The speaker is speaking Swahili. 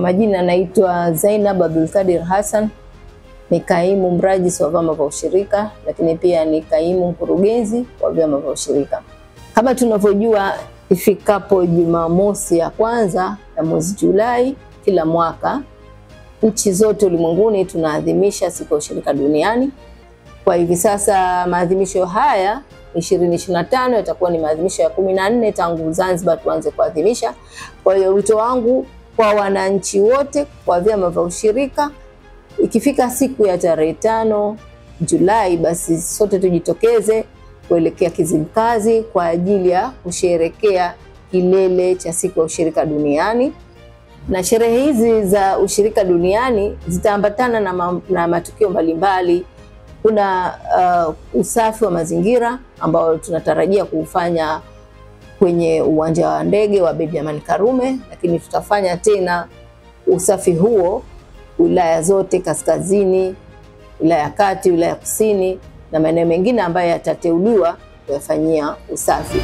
majina naitwa Zainab Abdulkadir Hassan, ni kaimu mrajisi wa vyama vya ushirika, lakini pia ni kaimu mkurugenzi wa vyama vya ushirika. Kama tunavyojua, ifikapo Jumamosi ya kwanza ya mwezi Julai kila mwaka, nchi zote ulimwenguni tunaadhimisha siku ya ushirika duniani. Kwa hivi sasa maadhimisho haya 2025 yatakuwa ni maadhimisho ya 14 tangu Zanzibar tuanze kuadhimisha. Kwa hiyo wito wangu kwa wananchi wote, kwa vyama vya ushirika, ikifika siku ya tarehe 5 Julai, basi sote tujitokeze kuelekea Kizimkazi kwa ajili ya kusherehekea kilele cha siku ya ushirika duniani. Na sherehe hizi za ushirika duniani zitaambatana na matukio mbalimbali. Kuna usafi wa mazingira ambao tunatarajia kufanya kwenye uwanja wa ndege wa Abeid Amani Karume, lakini tutafanya tena usafi huo wilaya zote kaskazini, wilaya ya kati, wilaya kusini na maeneo mengine ambayo yatateuliwa kuyafanyia usafi.